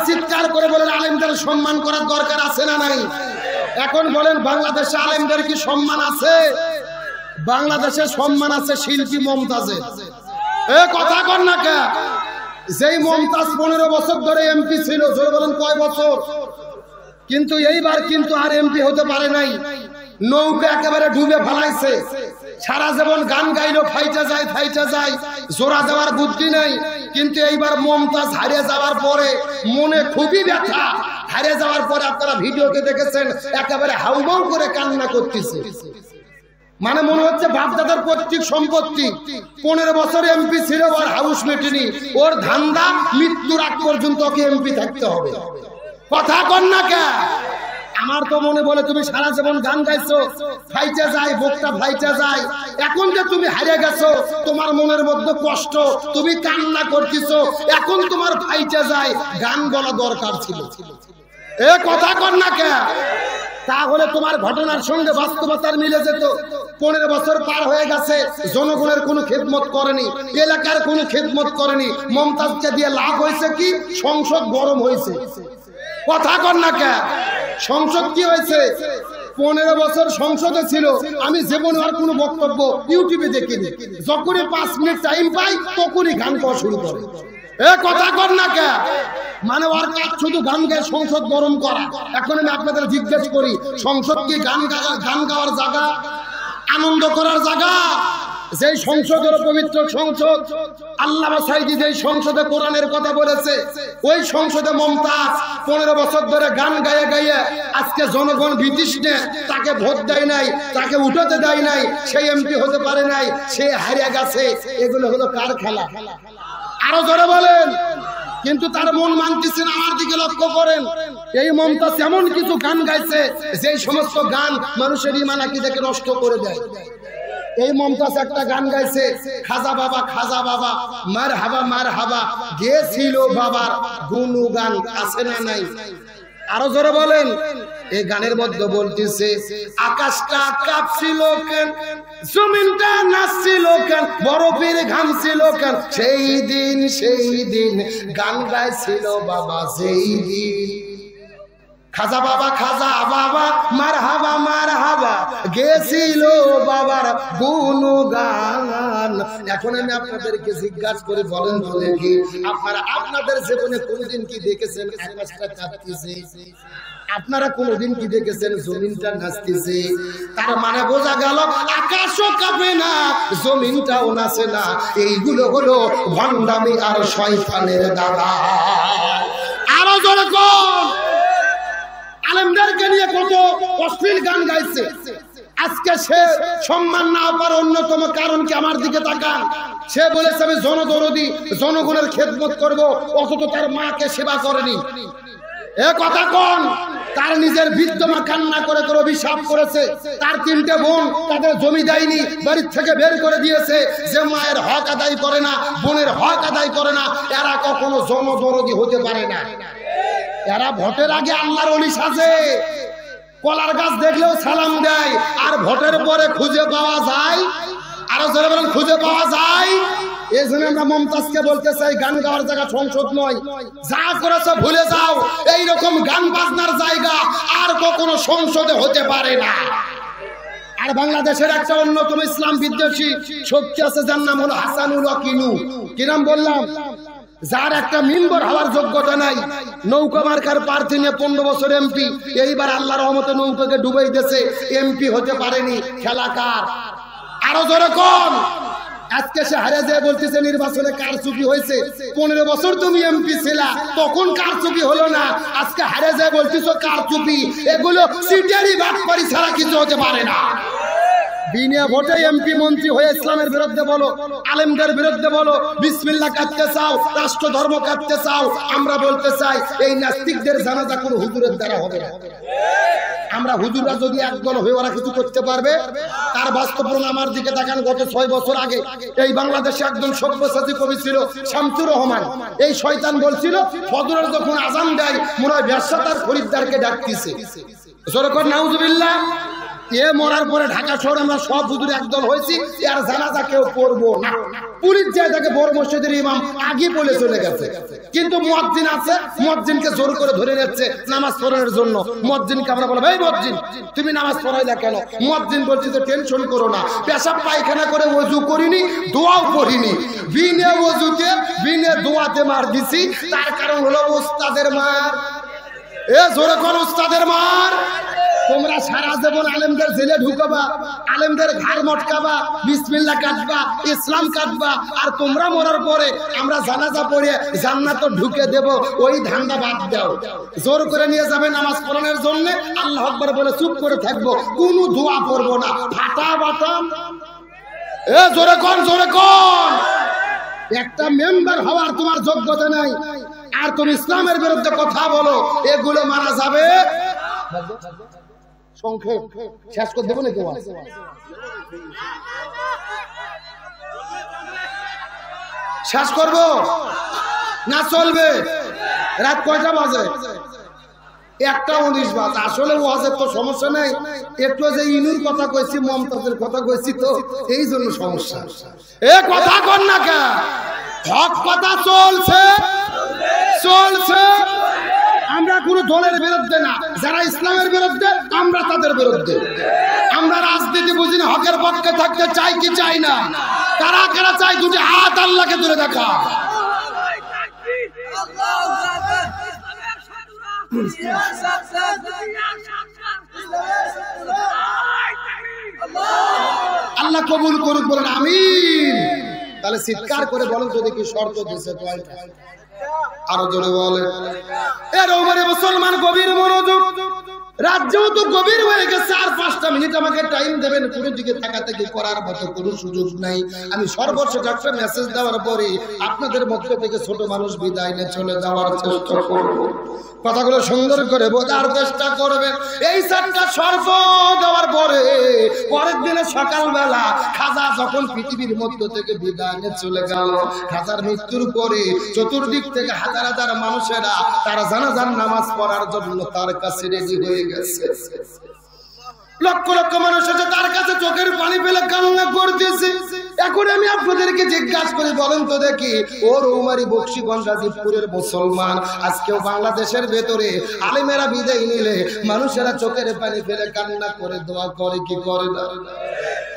চিৎকার করে বলেন আলেমদের সম্মান করার দরকার আছে না নাই? এখন বলেন বাংলাদেশে আলেমদের কি সম্মান আছে? বাংলাদেশে সম্মান আছে শিল্পী মমতাজের। এ কথা কর না কে? যেই মমতাজ 15 বছর ধরে এমপি ছিল, জোরে বলেন কয় বছর? কিন্তু এইবার কিন্তু আর এমপি হতে পারে নাই। নৌকা একেবারে ডুবে ফেলাইছে। সারা জীবন গান গাইলো, ফাইটা যায়, জোড়া দেওয়ার বুদ্ধি নাই। কিন্তু এইবার মমতাজ হারিয়ে যাওয়ার পরে মনে খুবই ব্যথা। হারিয়ে যাওয়ার পরে আপনারা ভিডিওতে দেখেছেন একেবারে হাউমাউ করে কান্না করতেছে। মানে মনে হচ্ছে বাপদাদার পৈতৃক সম্পত্তি, 15 বছর এমপি ছিল, ওর হাউস মেটেনি, ওর ধান্দা মৃত্যুর আগ পর্যন্ত ওকে এমপি থাকতে হবে। কথা কন না কে? আমার তো মনে বলে তুমি সারা জীবন গান গাইছো, ফাইটে যায়, বুকটা ফাইটে যায়। এখন যে তুমি হারিয়ে গেছো, তোমার মনের মধ্যে কষ্ট, তুমি কান্না করতেছো, এখন তোমার ফাইটে যায়, গান বলা দরকার ছিল। এ কথা কন না কে? তাহলে তোমার ঘটনার সঙ্গে বাস্তবতার মিলে যেত। 15 বছর পার হয়ে গেছে, জনগণের কোনো খেদমত করেনি, এলাকার কোনো খেদমত করেনি। মমতাজকে দিয়ে লাভ হয়েছে কি? সংসদ গরম হয়েছে। কথা কর না কে? সংসদ কি হয়েছে? 15 বছর সংসদে ছিল। আমি জীবনে আর কোনো বক্তব্য ইউটিউবে দেখিনি। যখনই 5 মিনিট টাইম পাই তখনই গান গাওয়া শুরু করে। এ কথা কর না কে? মানে ওর কাজ শুধু গান গায়ে সংসদ গরম করা। এখন আমি আপনাদের জিজ্ঞেস করি, সংসদ কি গান গাওয়ার জায়গা, আনন্দ করার জায়গা? যেই সংসদের পবিত্র সংসদ, আল্লামা সাঈদী যেই সংসদে কোরআনের কথা বলেছে, ওই সংসদে মমতাজ 15 বছর ধরে গান গায়ে গাইয়ে আজকে জনগণ বিতৃষ্ণে তাকে ভোট দেয় নাই, তাকে উঠাতে দেয় নাই, সেই এমপি হতে পারে নাই, সে হারিয়ে গেছে। এগুলো হলো কার খেলা? আরো জোরে বলেন। কিন্তু তার মন মানতেছে না। আমার দিকে লক্ষ্য করেন, এই মমতাজ এমন কিছু গান গাইছে যেই সমস্ত গান মানুষের ঈমান আকীদাকে নষ্ট করে দেয়। এই মমতাজ একটা গান গাইছে, খাজা বাবা মারহাবা গেছিল বাবার গুণগান, আছে না নাই? আরো জোরে বলেন। এই গানের মধ্যে বলতেছে, আকাশটা কাঁপছিল কেন, জমিনটা নাচছিল কেন, বরফের ঘামছিল কেন, সেই দিন গান গাইছিল বাবা সেই দিন। খাজা বাবা মারহাবা গেছিল বাবার গুণগান। এখন আমি আপনাদেরকে জিজ্ঞাসা করে বলেন কি আপনাদের জীবনে কোনদিন কি দেখেছেন আকাশটা কাঁপতেছে? আপনারা কোনদিন কি দেখেছেন জমিনটা নাচতেছে? তার মানে বোঝা গেল আকাশও কাঁপে না, জমিনটাও নাচে না। এইগুলো হলো ভণ্ডামি আর শয়তানের দাদা। আরো জোরে কোন আলেমদেরকে নিয়ে কত অশ্লীল গান গাইছে। আজকে সে সম্মান না পাওয়ার অন্যতম কারণ কি? আমার দিকে তাকান। সে বলেছে আমি জনদরদি, জনগণের খেদমত করব, অথচ তার মাকে সেবা করেনি। এ কথা কোন? তার নিজের বৃদ্ধ মা কান্না করে অভিশাপ করেছে। তার 3টে বোন, তাদের জমি দেয়নি, বাড়ির থেকে বের করে দিয়েছে। যে মায়ের হক আদায় করে না, বোনের হক আদায় করে না, এরা কখনো জনদরদি হতে পারে না। এরা ভোটের আগে আল্লাহর ওলি সাজে, কলার গাছ দেখলেও সালাম দেয়, আর ভোটের পরে খুঁজে পাওয়া যায়। আরো যারা বলেন খুঁজে পাওয়া যায়। এই জন্য আমরা মমতাজকে বলতে চাই, গান গাওয়ার জায়গা সংসদ নয়, যা করেছে ভুলে যাও। এইরকম গান বাজনার জায়গা আর কখনো সংসদে হতে পারে না। আর বাংলাদেশের একটা অন্যতম ইসলাম বিদ্বেষী শক্তি আছে, যার নাম হলো হাসানুল ওয়াকিনু। কি নাম বললাম? যার একটা মিম্বর হওয়ার যোগ্যতা নাই। নৌকা মার্কার প্রার্থী নিয়ে 15 বছর এমপি, এইবার আল্লাহর রহমতে নৌকাকে ডুবাই দিয়েছে, এমপি হতে পারেনি। খেলা কার? আরো জোরে কোন? আজকে সে হারে যায় বলতেছে নির্বাচনে কারচুপি হয়েছে। 15 বছর তুমি এমপি ছিলা, তখন কারচুপি হলো না। আজকে হারে যায় বলতেছো কারচুপি। এগুলো সিটারি বাটপারি ছাড়া কিছু হতে পারে না। বিনা ভোটে এমপি মন্ত্রী হয়ে ইসলামের বিরুদ্ধে বলো, আলেমদের বিরুদ্ধে বলো, বিসমিল্লাহ কাটতে চাও, রাষ্ট্র ধর্ম কাটতে চাও। আমরা বলতে চাই এই নাস্তিকদের জানাজা কোনো হুজুরের দ্বারা হবে না। আমরা হুজুররা যদি একদল হয়ে ওরা কিছু করতে পারবে, তার বাস্তব প্রমাণ আমার দিকে দেখান। গত 6 বছর আগে এই বাংলাদেশে একজন সব্যসাচী কবি ছিল শামসুর রহমান। এই শয়তান বলছিল ফজরের যখন আজান দেয় মনে হয় ব্যবসা তার খরিদ্দারকে ডাকতেছে। জোরে নাউজুবিল্লাহ। এ মরার পরে ঢাকা শহরে আমরা সব হুজুর একদল হয়েছি, আর জানাজা কেউ পড়বো না। পুলিশ যায় তাকে বড় মসজিদের ইমাম আগে বলে চলে গেছে, কিন্তু মুয়াজ্জিন আছে, মুয়াজ্জিনকে জোর করে ধরে নিচ্ছে নামাজ পড়ানোর জন্য। মুয়াজ্জিনকে আমরা বললাম, এই মুয়াজ্জিন তুমি নামাজ পড়াইলা কেন? মুয়াজ্জিন বলছে যে টেনশন করো না, পেশাব পায়খানা করে ওযু করিনি, দোয়াও পড়িনি, বিনা ওযুতে বিনা দোয়াতে মার দিছি, তার কারণ হলো উস্তাদের মার। এ জোরে কোন উস্তাদের মার? তোমরা সারা জীবন আলেমদের জেলে ঢুকাবা, আলেমদের ঘাড় মটকাবা, বিসমিল্লাহ কাটবা, ইসলাম কাটবা, আর তোমরা মরার পরে আমরা জানাজা পড়ে জান্নাতে ঢুকে দেব, ওই ধান্দা বাদ দাও। জোর করে নিয়ে যাবে নামাজ পড়ানোর জন্য, আল্লাহু আকবার বলে চুপ করে থাকবো, কোনো দোয়া পড়বো না, ফাটা বাটা। এ জোরে কোন, জোরে কোন? একটা মেম্বার হওয়ার তোমার যোগ্যতা নাই, আর তুমি ইসলামের বিরুদ্ধে কথা বলো, এগুলো মানা যাবে? সংক্ষেপ শেষ করে দেবো নাকি? শেষ করবো না চলবে? রাত কয়টা বাজে? 1:19 বাজে। আসলে ওয়াজের তো সমস্যা নেই, একটু যে ইনুর কথা কইছি, মমতাজের কথা কইছি, তো এই জন্য সমস্যা। এ কথা কর না কে? হক কথা চলছে, চলছে। আমরা কোন দলের বিরুদ্ধে না, যারা ইসলামের বিরুদ্ধে আমরা তাদের বিরুদ্ধে। আমরা রাজনীতি বুঝি না, হকের পক্ষে থাকতে চাই কি চাই না? কারা কারা চাই? দুটি হাত আল্লাহকে তুলে দেখা। আল্লাহ কবুল করুক, বলেন আমিন। তাহলে চিৎকার করে বলেন তো দেখি শর্ত দিয়েছে কয়টা? আরো জোরে বলে। এর ওপরে মুসলমান গভীর মনোযোগ। রাজ্যও তো গভীর হয়ে গেছে, আর 5টা মিনিট আমাকে টাইম দেবেন, কোনো দিকে তাকাতাকি করার মতো কোনো সুযোগ নাই। আমি সর্বশেষ একটা মেসেজ দেওয়ার পরে আপনাদের মধ্য থেকে ছোট মানুষ বিদায় নিয়ে চলে যাওয়ার চেষ্টা করব। কথাগুলো সুন্দর করে বোঝার চেষ্টা করবেন। এই 4টা শর্ত দেওয়ার পরে পরের দিনে সকালবেলা খাজা যখন পৃথিবীর মধ্য থেকে বিদায় নিয়ে চলে গেল, খাজার মৃত্যুর পরে চতুর্দিক থেকে হাজার হাজার মানুষেরা তারা জানাজার নামাজ পড়ার জন্য তার কাছে রেডি হয়ে গেছে। লক্ষ লক্ষ মানুষ আছে তার কাছে, চোখের পানি ফেলে কান্না করতেছে। এখন আমি আপনাদেরকে জিজ্ঞাসা করি, বলেন তো দেখি, ও রৌমারী বক্সিগঞ্জ গাজীপুরের মুসলমান, আজকেও বাংলাদেশের ভেতরে আলেমেরা বিদায় নিলে মানুষেরা চোখের পানি ফেলে কান্না করে, দোয়া করে কি করে না?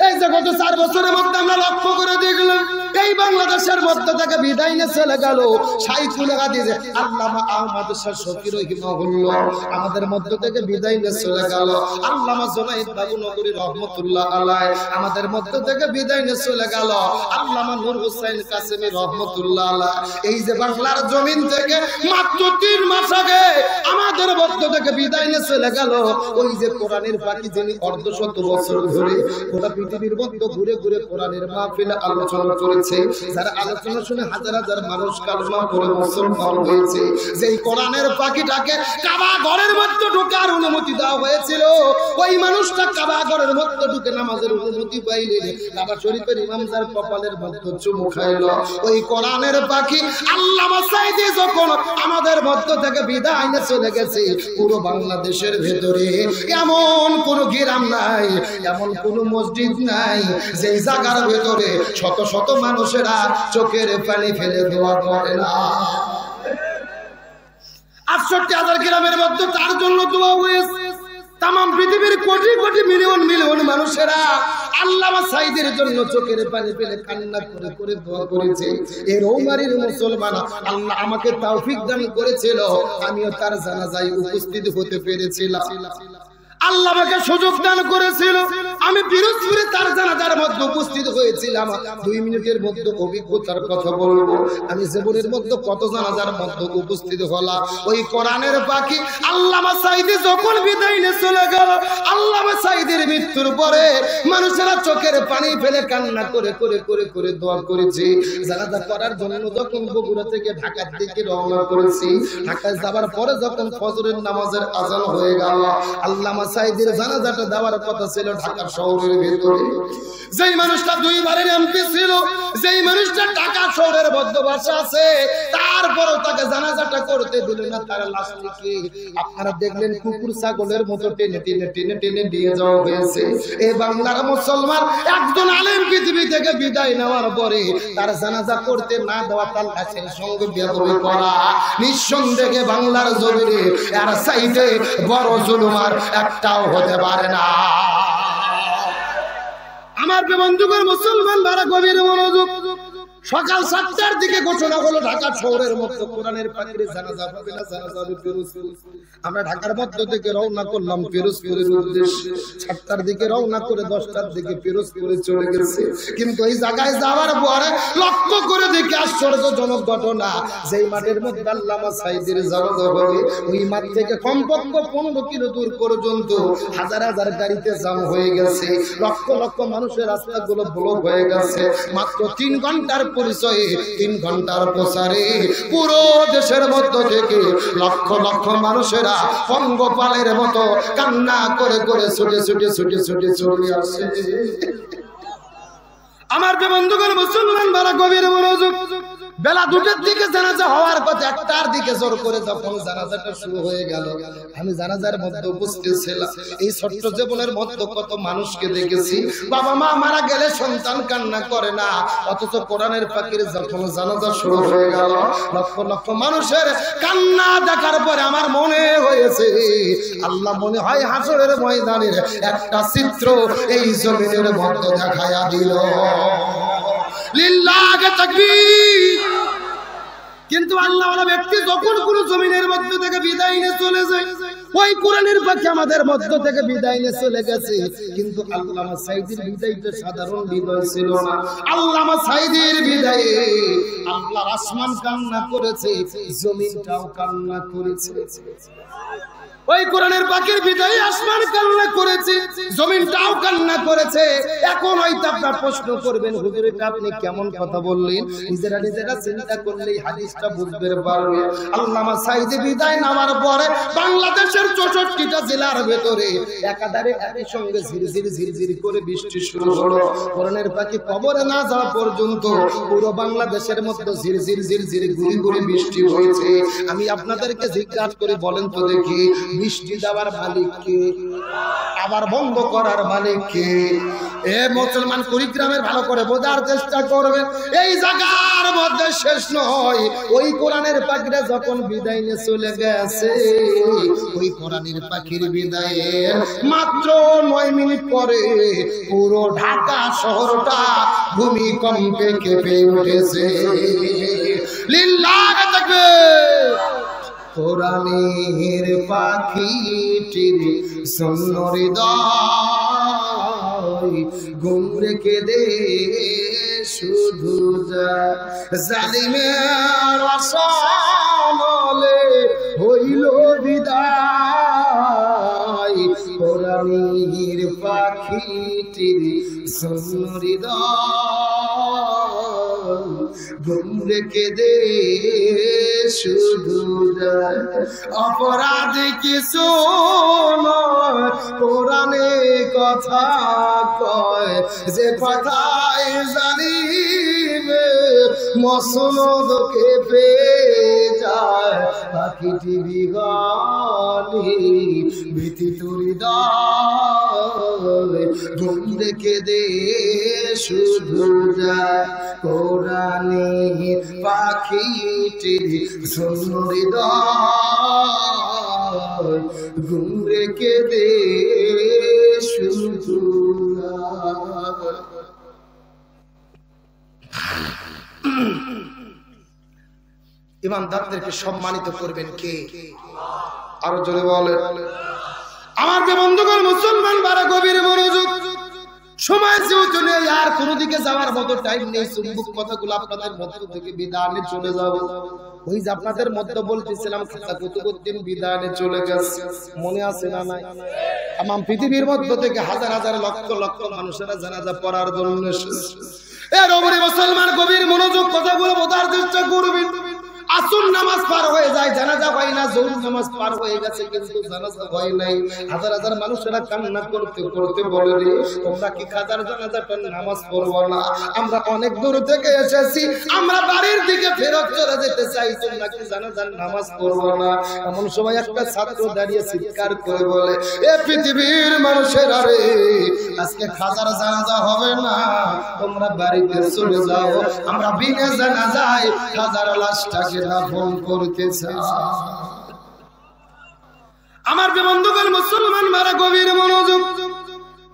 এই যে গত 4 বছরের মধ্যে আমরা লক্ষ্য করে দেখলাম, এই বাংলাদেশের মধ্য থেকে বিদায় নিয়ে চলে গেল শাইখুল হাদিস আল্লামা আহমদ শাহ শফি রাহিমাহুল্লাহ, আমাদের মধ্য থেকে বিদায় নিয়ে চলে গেল আল্লামা জুনাইদ বাবু নগরী রহমাতুল্লাহ আলাইহি, আমাদের মধ্য থেকে বিদায় নিয়ে চলে গেল আল্লামা নূর হোসেন কাসেমী রহমাতুল্লাহ আলাইহি। এই যে বাংলার জমিন থেকে মাত্র 3 মাস আগে আমাদের মধ্য থেকে বিদায় নিয়ে চলে গেল ওই যে কোরআনের পাখি, যিনি অর্ধশত বছর ধরে গোটা পৃথিবীর মধ্যে ঘুরে ঘুরে কোরআনের মাহফিলে আলোচনা করেছে, যারা আলোচনা শুনে হাজার হাজার মানুষ কালেমা পড়ে মুসলমান হয়েছে। যেই কোরআনের পাখিটাকে কাবা ঘরের মধ্যে ঢোকার অনুমতি দেওয়া হয়েছিল, ওই মানুষটা কাবা ঘরের মধ্যে ঢুকে নামাজের অনুমতি পাইলে কাবা শরীফের ইমাম যার কপালের মধ্যে চুমু খাইল, ওই কোরআনের পাখি আল্লামা সাইদি যখন আমাদের মধ্য থেকে বিদায় নিয়ে চলে গেছে, পুরো বাংলাদেশের ভেতরে এমন কোন গ্রাম নাই, এমন কোন মসজিদ নাই যে জায়গার ভেতরে শত শত মানুষেরা চোখের পানি ফেলে দোয়া করে না। 68,000 গ্রামের মধ্যে তার জন্য দোয়া হয়েছে। তাম পৃথিবীর কোটি কোটি মিলিয়ন মিলিয়ন মানুষেরা আল্লামা সাইদের জন্য চোখের পানি ফেলে কান্না করে করে দোয়া করেছে। এই রৌমারীর মুসলমান, আল্লাহ আমাকে তৌফিক দান করেছিল, আমিও তার জানাজায় উপস্থিত হতে পেরেছিলাম। আল্লাহ আমাকে সুযোগ দান করেছিল, আমি পিরোজপুরে তার জানাজার মধ্যে উপস্থিত হয়েছিলাম। 2 মিনিটের মধ্যে অভিজ্ঞতার কথা বলবো, আমি জীবনের মধ্যে কত জানাজার মধ্যে উপস্থিত হলাম। ওই কোরআনের পাখি আল্লামা সাইদি যখন বিদায় নিয়ে চলে গেল, আল্লামা সাইদির মৃত্যুর পরে মানুষেরা চোখের পানি ফেলে কান্না করে করে করে করে দোয়া করেছে। জানাজা করার জন্য যখন বগুড়া থেকে ঢাকার দিকে রওনা করেছি, ঢাকায় যাবার পরে যখন ফজরের নামাজের আজান হয়ে গেল, আল্লামা সাঈদীর জানাজাটা দেওয়ার কথা ছিল ঢাকা শহরের ভিতরে। যেই মানুষটা দুইবারের এমপি ছিল, যেই মানুষটা ঢাকা শহরের বদ্ধবাসা আছে, তারপরও তাকে জানাজাটা করতে দিল না। তার লাশটিকে আপনারা দেখলেন কুকুর ছাগলের মতো টেনে টেনে টেনে টেনে দিয়ে যাওয়া হয়েছে। এই বাংলার মুসলমান একজন আলেম পৃথিবী থেকে বিদায় নেওয়ার পরে তার জানাজা করতে না দেওয়া, তার লাশের সঙ্গে বেয়াদবি করা, নিঃসন্দেহে বাংলার জমিনে এর চাইতে বড় জুলুম আর একটাও হতে পারে না। আমার বন্ধুগণ, মুসলমান ভাড়া গভীর মনোযোগ। সকাল 7টার দিকে ঘোষণা হলো ঢাকা শহরের মধ্যে কোরআনের পাখির জানাজা হবে না, জানাজা হবে পিরোজপুর। আমরা ঢাকার মধ্য থেকে রওনা করলাম পিরোজপুরের উদ্দেশ্যে। 7টার দিকে রওনা করে 10টার দিকে পিরোজপুরে চলে গেছে। কিন্তু এই জায়গায় যাওয়ার পরে লক্ষ্য করে দেখি আশ্চর্যজনক ঘটনা, যেই মাঠের মধ্যে আল্লামা সাঈদীর জানাজা হবে ওই মাঠ থেকে কমপক্ষে 15 কিলো দূর পর্যন্ত হাজার হাজার গাড়িতে জাম হয়ে গেছে। লক্ষ লক্ষ মানুষের রাস্তাগুলো ব্লক হয়ে গেছে। মাত্র 3 ঘন্টার পরিচয়ে 3 ঘন্টার প্রচারে পুরো দেশের মধ্য থেকে লক্ষ লক্ষ মানুষেরা পঙ্গপালের মতো কান্না করে করে ছুটে ছুটে ছুটে ছুটে চলে আসে। আমার বন্ধুগণ, মুসলমান ভাড়া গভীর মনোযোগ। বেলা 2টার দিকে জানাজা হওয়ার কথা, 1টার দিকে জোর করে যখন জানাজাটা শুরু হয়ে গেল, আমি জানাজার মধ্যে উপস্থিত ছিলাম। এই ছোট্ট জীবনের মধ্যে কত মানুষকে দেখেছি, বাবা মা মারা গেলে সন্তান কান্না করে না, অথচ কোরআনের পাখির যখন জানাজা শুরু হয়ে গেল লক্ষ লক্ষ মানুষের কান্না দেখার পরে আমার মনে হয়েছে আল্লাহ মনে হয় হাসরের ময়দানের একটা চিত্র এই জমিনের মধ্যে দেখায়া দিল। লিল্লাহি তাকবীর। কিন্তু আল্লাহওয়ালা ব্যক্তি যখন কোন জমিনের মধ্য থেকে বিদায় নিয়ে চলে যায়, ওই কোরআনের পাখি আমাদের মধ্য থেকে বিদায় নিয়ে চলে গেছে। কিন্তু আল্লামা সাঈদীর বিদায়টা সাধারণ বিদায় ছিল না। আল্লামা সাঈদীর বিদায়ে আল্লাহর আসমান কান্না করেছে, জমিনটাও কান্না করেছে। ওই কোরআনের পাখির বিদায়ে আসমান কান্না করেছে, জমিনটাও কান্না করেছে। এখন হয়তো আপনারা প্রশ্ন করবেন, হুজুর এটা আপনি কেমন কথা বললেন? নিজেরা নিজেরা চিন্তা করলেই হাদিসটা বুঝতে পারবেন। আল্লামা সাঈদী বিদায় নেওয়ার পরে বাংলাদেশের 64টা জেলার ভেতরে একাধারে একই সঙ্গে ঝিরঝির ঝিরঝির করে বৃষ্টি শুরু হলো। কোরআনের পাখি কবরে না যাওয়া পর্যন্ত পুরো বাংলাদেশের মধ্যে ঝিরঝির ঝিরঝির গুড়ি গুড়ি বৃষ্টি হয়েছে। আমি আপনাদেরকে জিজ্ঞাসা করে বলেন তো দেখি, বৃষ্টি দেওয়ার মালিক কে? আবার বন্ধ করার মালিক কে? এ মুসলমান কুড়িগ্রামের ভালো করে বোঝার চেষ্টা করবেন। এই জায়গার মধ্যে শেষ নয়, ওই কোরআনের পাখিরা যখন বিদায় নিয়ে চলে গেছে, ওই কোরআনের পাখির বিদায়ের মাত্র 9 মিনিট পরে পুরো ঢাকা শহরটা ভূমিকম্পে কেঁপে উঠেছে। লিল্লাহি তাকবীর। কোরআনের পাখিটির শূন্য হৃদয় ঘুম রেখে দে শুধু জালিমের আসামলে হইল বিদায়। কোরআনের পাখিটির শূন্য হৃদয় ঘুম রেখে দে শুধু অপরাধ কিছু নয়, কোরআনে কথা কয় যে কথায় জানিবে মসনদ কেঁপে যায়। পাখিটি বিগালি ব্যতীত হৃদয় ঘুম রেখে দে শুধু যায়। কোরআনে পাখিটির শূন্য হৃদয় ঘুম রেখে দে শুধু। ইমানদারদেরকে সম্মানিত করবেন কে? আরো জোরে বলেন। আমার বন্ধুগণ, মুসলমান বারা গভীর মনোযোগ। সময় যেহেতু নেই, আর কোন দিকে যাওয়ার মতো টাইম নেই। চুম্বক কথাগুলো আপনাদের মধ্য থেকে বিদানে চলে যাব। ওই যে আপনাদের মধ্যে বলতেছিলাম খাতা কুতুবউদ্দিন বিদানে চলে গেছে, মনে আছে না? নাই। আমার পৃথিবীর মধ্য থেকে হাজার হাজার লক্ষ লক্ষ মানুষেরা জানাজা পড়ার জন্য এর উপরে মুসলমান গভীর মনোযোগ কথাগুলো বোঝার চেষ্টা করবেন। আসর নামাজ পার হয়ে যায়, জানাজা হয় না, জোহর নামাজ পার হয়ে গেছে কিন্তু জানাজা হয় নাই। হাজার হাজার মানুষেরা কান্না করতে করতে বলে রে তোমরা কি খাজার জানাজাটার নামাজ পড়বো না? আমরা অনেক দূর থেকে এসেছি, আমরা বাড়ির দিকে ফেরত চলে যেতে চাই, তোমরা কি জানাজার নামাজ পড়বো না? এমন সময় একটা ছাত্র দাঁড়িয়ে চিৎকার করে বলে, এ পৃথিবীর মানুষেরা রে, আজকে খাজার জানাজা হবে না, তোমরা বাড়িতে চলে যাও, আমরা বিনা জানাজায় খাজার লাশটাকে দাফন করতে চাই। আমার বন্ধুগণ মুসলমান মারা গভীর মনোযোগ।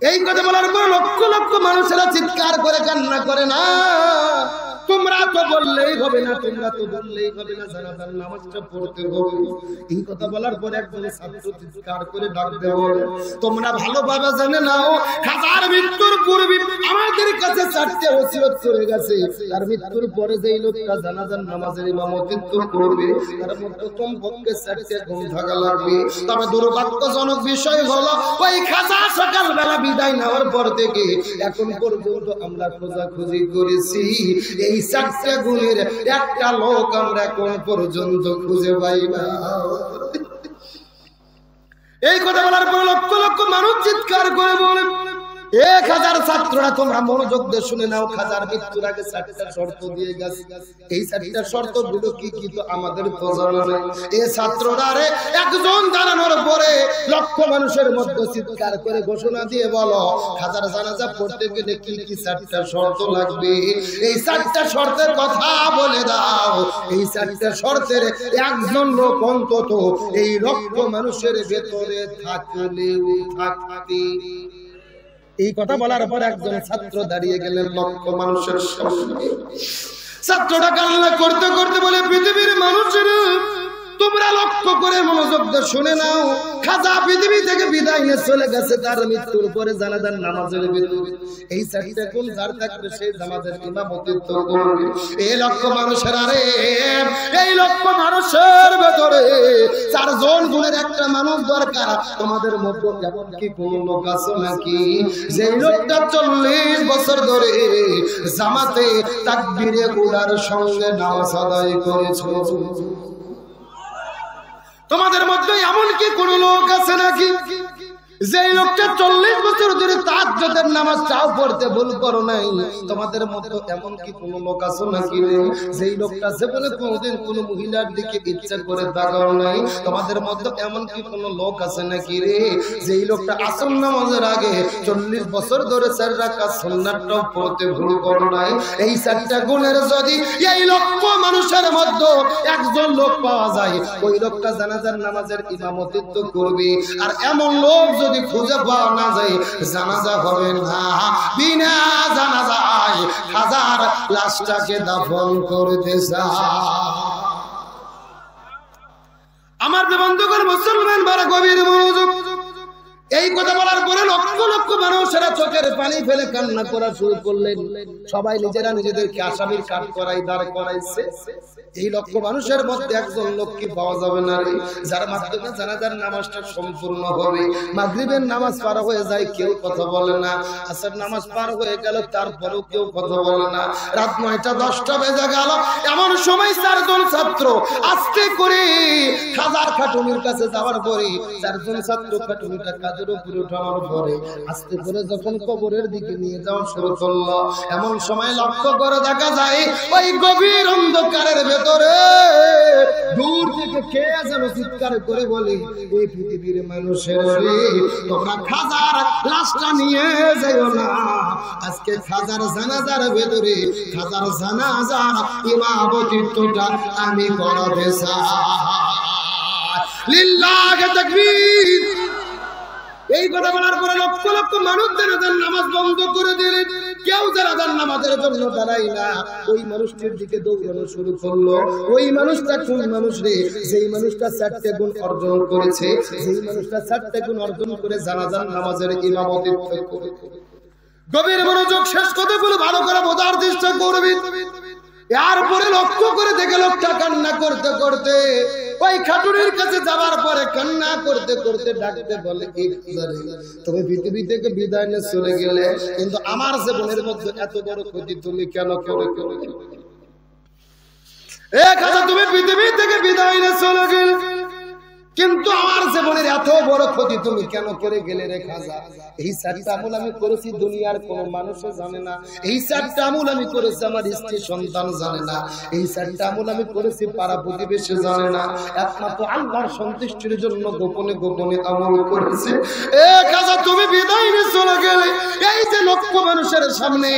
এই কথা বলার পর লক্ষ লক্ষ মানুষেরা চিৎকার করে কান্না করে, না তোমরা তো বললেই হবে না, তোমরা তো বললেই হবে না, জানাজার নামাজটা পড়তে হবে। এই কথা বলার পর একজন ছাত্র চিৎকার করে ডাকতে বলে, তোমরা ভালোভাবে জেনে নাও, খাজার মৃত্যুর পূর্বে আমাদের কাছে 4টে ওসিয়ত করে গেছে। তার মৃত্যুর পরে যেই লোকটা জানাজার নামাজের ইমামতিত্ব করবে তার মধ্যে কমপক্ষে 4টে গুণ থাকা লাগবে। তবে দুর্ভাগ্যজনক বিষয় হলো ওই খাজা সকালবেলা বিদায় নেওয়ার পর থেকে এখন পর্যন্ত আমরা খোঁজাখুঁজি করেছি, এই 4টে গুণের একটা লোক আমরা কোন পর্যন্ত খুঁজে পাই না। এই কথা বলার পর লক্ষ লক্ষ মানুষ চিৎকার করে বলে, 1000 ছাত্ররা তোমরা মনোযোগ দিয়ে শুনে নাও, খাজার মৃত্যুর আগে 4টা শর্ত দিয়ে গেছে। এই 4টা শর্ত গুলো কি কি তো আমাদের তো জানা নেই। এই ছাত্ররা রে একজন জানানোর পরে লক্ষ মানুষের মধ্যে চিৎকার করে ঘোষণা দিয়ে বলো, খাজার জানাজা পড়তে গেলে কি কি 4টা শর্ত লাগবে, এই 4টা শর্তের কথা বলে দাও। এই 4টা শর্তের একজন লোক অন্তত এই লক্ষ মানুষের ভেতরে থাকলেও থাকতে। এই কথা বলার পর একজন ছাত্র দাঁড়িয়ে গেলেন লক্ষ মানুষের সামনে। ছাত্রটা কান্না করতে করতে বলে, পৃথিবীর মানুষেরা তোমরা লক্ষ্য করে মনোযোগ দিয়ে শুনে নাও, খাজা পৃথিবী থেকে বিদায় নিয়ে চলে গেছে, তার মৃত্যুর পরে জানাজার নামাজের ভিতরে এই 4টা গুণ যার থাকবে সেই নামাজের ইমামতিত্ব করবে। এই লক্ষ মানুষের আরে এই লক্ষ মানুষের ভেতরে 4 জন গুণের একটা মানুষ দরকার। তোমাদের মধ্যে এমন কি কোন লোক আছে নাকি যে লোকটা 40 বছর ধরে জামাতে তাকবীরে উলার সঙ্গে নামাজ আদায় করেছে? তোমাদের মধ্যে এমন কি কোন লোক আছে নাকি যে লোকটা 40 বছর ধরে তাহাজ্জুদের নামাজটাও পড়তে ভুল করো নাই? তোমাদের মধ্যে এমন কি কোন লোক আছে নাকি যে লোকটা জীবনে কোনোদিন কোন মহিলার দিকে ইচ্ছা করে তাকাও নাই? তোমাদের মধ্যে এমন কি কোন লোক আছে নাকি রে যে লোকটা আসর নামাজের আগে 40 বছর ধরে 4 রাকাত সুন্নাতটাও পড়তে ভুল করো নাই? এই 4টা গুণের যদি এই লক্ষ মানুষের মধ্যে একজন লোক পাওয়া যায়, ওই লোকটা জানাজার নামাজের ইমামতিত্ব করবে। আর এমন লোক যদি খুঁজে পাওয়া না যায়, জানাজা হবে না, বিনা জানাজায় খাজার লাশটাকে দাফন করতে যায়। আমার বন্ধুগণ মুসলমান বারা গভীর মনোযোগ। এই কথা বলার পরে লক্ষ লক্ষ মানুষেরা চোখের পানি ফেলে কান্না করা শুরু করলেন। সবাই নিজেরা নিজেদেরকে আসামির কাঠ করাই দাঁড় করাইছে। এই লক্ষ মানুষের মধ্যে একজন লোক কি পাওয়া যাবে না রে যার মাধ্যমে জানাজার নামাজটা সম্পূর্ণ হবে? মাগরিবের নামাজ পার হয়ে যায়, কেউ কথা বলে না। আসর নামাজ পার হয়ে গেল, তারপরেও কেউ কথা বলে না। রাত 9টা 10টা বেজে গেল, এমন সময় 4 জন ছাত্র আস্তে করে খাজার খাটুনির কাছে যাওয়ার পরে 4 জন ছাত্র খাটুনিটা কাঁধের উপরে উঠানোর পরে আস্তে করে যখন কবরের দিকে নিয়ে যাওয়া শুরু করলো, এমন সময় লক্ষ্য করে দেখা যায় ওই গভীর অন্ধকারের ভেতরে দূর থেকে কে যেন চিৎকার করে বলে, এই পৃথিবীর মানুষের রে তোমরা খাজার লাশটা নিয়ে যাও না, আজকে খাজার জানাজার ভেতরে খাজার জানাজার ইমামতিত্বটা আমি করাতে চাই। লিল্লাহি তাকবীর। এই কথা বলার পরে লক্ষ লক্ষ মানুষ জানাজার নামাজ বন্ধ করে দিলেন। কেউ জানাজার নামাজের জন্য দাঁড়াই না, ওই মানুষটির দিকে দৌড়ানো শুরু করলো। ওই মানুষটা কোন মানুষ রে? যেই মানুষটা 4টে গুণ অর্জন করেছে, যেই মানুষটা 4টে গুণ অর্জন করে জানাজার নামাজের ইমামতিত্ব করে। গভীর মনোযোগ, শেষ কথাগুলো ভালো করে বোঝার চেষ্টা করবেন। এরপরে লক্ষ্য করে দেখে লোকটা কান্না করতে করতে ওই খাটুনির কাছে যাওয়ার পরে কান্না করতে করতে ডাকতে বলে, তুমি পৃথিবী থেকে বিদায় নিয়ে চলে গেলে, কিন্তু আমার জীবনের মধ্যে এত বড় ক্ষতি তুমি কেন করে? খাজা তুমি পৃথিবী থেকে বিদায় নিয়ে চলে গেলে, কিন্তু আমার জীবনের এত বড় ক্ষতি তুমি কেন করে গেলে রে খাজা? এই 4টা আমল আমি করেছি, দুনিয়ার কোন মানুষে জানে না। এই 4টা আমল আমি করেছি, আমার স্ত্রী সন্তান জানে না। এই 4টা আমল আমি করেছি, পাড়া প্রতিবেশী জানে না। একমাত্র আল্লাহর সন্তুষ্টির জন্য গোপনে গোপনে আমল করেছে। খাজা তুমি বিদায় নিয়ে চলে গেলে, এই যে লক্ষ মানুষের সামনে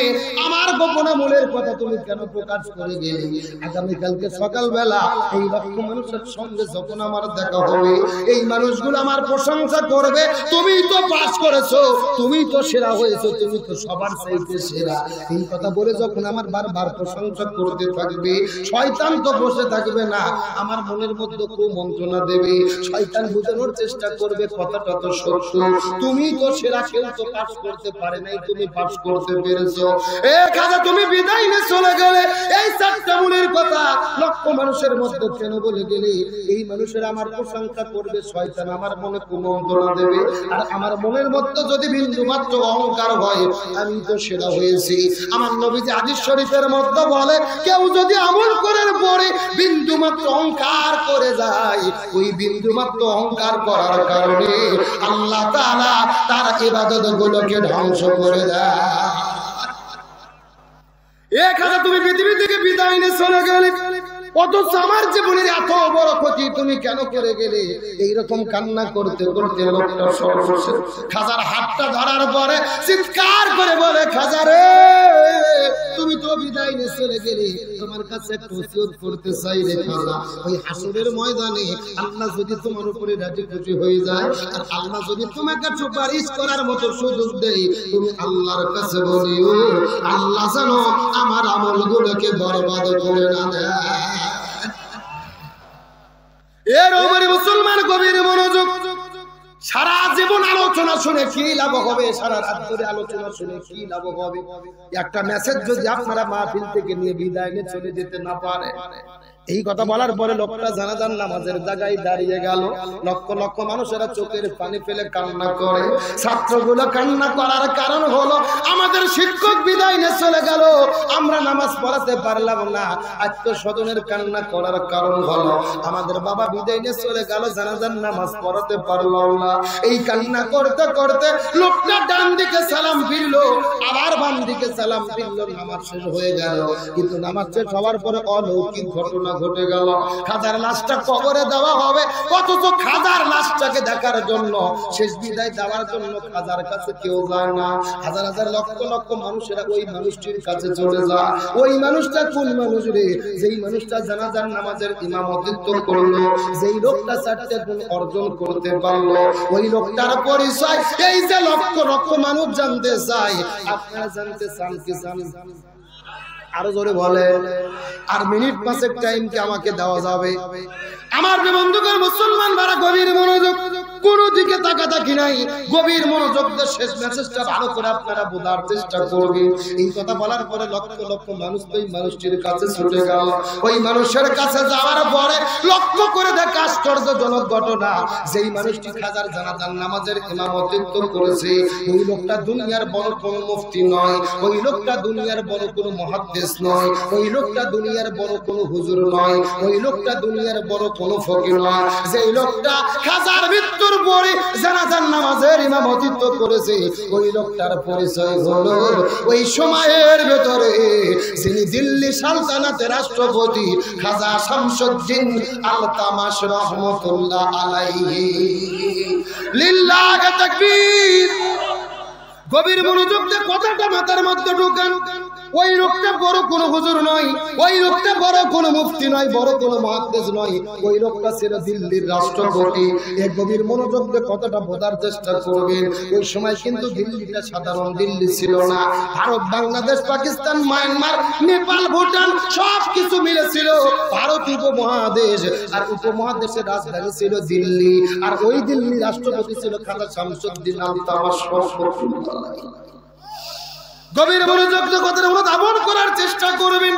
আমার গোপন আমলের কথা তুমি কেন প্রকাশ করে গেলে? আগামীকালকে সকালবেলা এই লক্ষ মানুষের সঙ্গে যখন আমার দেখা হবে, এই মানুষগুলো আমার প্রশংসা করবে, তুমি তো পাস করেছো, তুমি তো সেরা হয়েছো, তুমি তো সবার চাইতে সেরা। এই কথা বলে যখন আমার বারবার প্রশংসা করতে থাকবে, শয়তান তো বসে থাকবে না, আমার মনের মধ্যে খুব মন্ত্রণা দেবে। শয়তান বোঝানোর চেষ্টা করবে কথাটা তো সত্য, তুমি তো সেরা, কেউ তো পাস করতে পারে নাই, তুমি পাস করতে পেরেছো। খাজা তুমি বিদায় নিয়ে চলে গেলে, এই 4টা আমলের কথা লক্ষ মানুষের মধ্যে কেন বলে গেলে? এই মানুষের আমার প্রশংসা করবে, শয়তান আমার মনে কুমন্ত্রণা দেবে। আর আমার মনের মধ্যে যদি বিন্দু মাত্র অহংকার হয়, আমি তো সেরা হয়েছি। আমার নবীজি হাদিস শরীফের মধ্যে বলে, কেউ যদি আমল করার পরে বিন্দু মাত্র অহংকার করে যায়, ওই বিন্দু মাত্র অহংকার করার কারণে আল্লাহ তাআলা তার ইবাদত গুলোকে ধ্বংস করে দেয়। খাজা তুমি পৃথিবী থেকে বিদায় নিয়ে চলে গেলে, অথচ আমার জীবনের এত বড় ক্ষতি তুমি কেন করে গেলে? এইরকম কান্না করতে করতে লোকটা সর্বশেষ খাজার হাতটা ধরার পরে চিৎকার করে বলে, খাজা রে তুমি তো বিদায় নিয়ে চলে গেলে, তোমার কাছে একটা ওসিয়ত করতে চাই রে খাজা। ওই হাসরের ময়দানে আল্লাহ যদি তোমার উপরে রাজি খুশি হয়ে যায়, আর আল্লাহ যদি তোমাকে সুপারিশ করার মতো সুযোগ দেয়, তুমি আল্লাহর কাছে বলিও, আল্লাহ যেন আমার আমলগুলোকে বরবাদ করে না দেয়। মুসলমান গভীর মনোযোগ। সারা জীবন আলোচনা শুনে কি লাভ হবে? সারা রাত ধরে আলোচনা শুনে কি লাভ হবে? একটা মেসেজ যদি আপনারা মাহফিল থেকে নিয়ে বিদায় নিয়ে চলে যেতে না পারে। এই কথা বলার পরে লোকটা জানাজার নামাজের জায়গায় দাঁড়িয়ে গেল। লক্ষ লক্ষ মানুষেরা চোখের পানি ফেলে কান্না করে। ছাত্রগুলো কান্না করার কারণ হলো, আমাদের শিক্ষক বিদায় নিয়ে চলে গেল, আমরা নামাজ পড়াতে পারলাম না। আত্মস্বজনের কান্না করার কারণ হলো, আমাদের বাবা বিদায় নিয়ে চলে গেল, জানাজার নামাজ পড়াতে পারলাম না। এই কান্না করতে করতে লোকটা ডান দিকে সালাম ফিরলো, আবার বাম দিকে সালাম ফিরলো, নামাজ শেষ হয়ে গেল। কিন্তু নামাজ শেষ হওয়ার পরে অলৌকিক ঘটনা ঘটে গেল। খাজার লাশটা কবরে দেওয়া হবে, অথচ খাজার লাশটাকে দেখার জন্য, শেষ বিদায় দেওয়ার জন্য খাজার কাছে কেউ যায় না। হাজার হাজার লক্ষ লক্ষ মানুষেরা ওই মানুষটির কাছে চলে যায়। ওই মানুষটা কোন মানুষ রে? যেই মানুষটা জানাজার নামাজের ইমামতিত্ব করলো, যেই লোকটা 4টে গুণ অর্জন করতে পারলো, ওই লোকটার পরিচয় এই যে লক্ষ লক্ষ মানুষ জানতে চায়। আপনারা জানতে চান কি? চান? আরো জোরে বলেন। আর মিনিট 5 টাইম কি আমাকে দেওয়া যাবে? আমার বন্ধুগণ, মুসলমান ভাড়া গভীর মনোযোগ, কোন দিকে তাকাতাকি নাই, গভীর মনোযোগ দিয়ে শেষ মেসেজটা ভালো করে আপনারা বোঝার চেষ্টা করবেন। এই কথা বলার পরে লক্ষ লক্ষ মানুষ ওই মানুষটির কাছে ছুটে গেল। ওই মানুষের কাছে যাওয়ার পরে লক্ষ্য করে দেখে আশ্চর্যজনক ঘটনা, যেই মানুষটি খাজার জানাজার নামাজের ইমামতিত্ব করেছে, ওই লোকটা দুনিয়ার বড় কোনো মুফতি নয়, ওই লোকটা দুনিয়ার বড় কোনো মুহাদ্দিস নয়, ওই লোকটা দুনিয়ার বড় কোনো হুজুর নয়, ওই লোকটা দুনিয়ার বড় কোনো ফকির নয়। যেই লোকটা খাজার মৃত্যুর পরে জানাজার নামাজের ইমামতিত্ব করেছে, ওই লোকটার পরিচয় হলো ওই সময়ের ভেতরে যিনি দিল্লি সালতানাতের রাষ্ট্রপতি খাজা শামসুদ্দিন আলতামাশ রহমাতুল্লাহ আলাইহি। লিল্লাহি তাকবীর। গভীর মনোযোগ দিয়ে কথাটা মাথার মধ্যে ঢুকান। ওই লোকটা বড় কোনো হুজুর নয়, ওই লোকটা বড় কোনো মুফতি নয়, বড় কোনো মুহাদ্দিস নয়, ওই লোকটা ছিল দিল্লির রাষ্ট্রপতি। এই গভীর মনোযোগ দিয়ে কথাটা বোঝার চেষ্টা করবেন। ওই সময় কিন্তু দিল্লিটা সাধারণ দিল্লি ছিল না। ভারত, বাংলাদেশ, পাকিস্তান, মায়ানমার, নেপাল, ভুটান সব কিছু মিলেছিল ভারত উপমহাদেশ। আর উপমহাদেশের রাজধানী ছিল দিল্লি। আর ওই দিল্লি রাষ্ট্রপতি ছিল খাজা শামসুদ্দিন আলতামাশ রহমাতুল্লাহ। গভীর মনোযোগ দিয়ে কথাটা ধারণ করার চেষ্টা করবেন।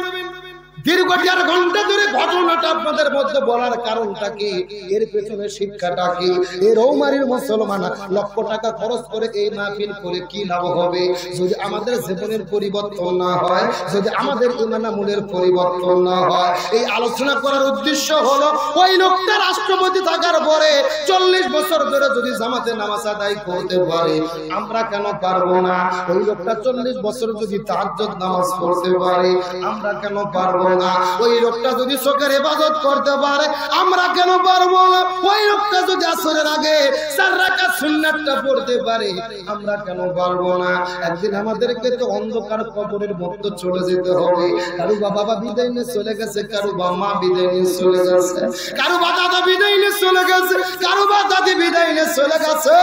দীর্ঘ 1.5 ঘন্টা ধরে ঘটনাটা আপনাদের মধ্যে বলার কারণটা কি, এর পেছনে শিক্ষাটা কি? এই রৌমারীর মুসলমান লক্ষ টাকা খরচ করে এই মাহফিল করে কি লাভ হবে যদি আমাদের জীবনের পরিবর্তন না হয়, যদি আমাদের ঈমান আমলের পরিবর্তন না হয়? এই আলোচনা করার উদ্দেশ্য হলো ওই লোকটা রাষ্ট্রপতি থাকার পরে 40 বছর ধরে যদি জামাতে নামাজ আদায় করতে পারে, আমরা কেন পারবো না? ওই লোকটা 40 বছর যদি তাহাজ্জুদ নামাজ পড়তে পারে, আমরা কেন পারবো না? ওই লোকটা যদি শোকের ইবাদত করতে পারে, আমরা কেন পারবো না? ওই লোকটা যদি আসরের আগে 4 রাকাত সুন্নাতটা পড়তে পারে, আমরা কেন পারবো না? একদিন আমাদেরকে তো অন্ধকার কবরের মধ্যে চলে যেতে হবে। কারো বাবা বিদায় নিয়ে চলে গেছে, কারো মা বিদায় নিয়ে চলে গেছে, কারো দাদা বিদায় নিয়ে চলে গেছে, কারো দাদি বিদায় নিয়ে চলে গেছে।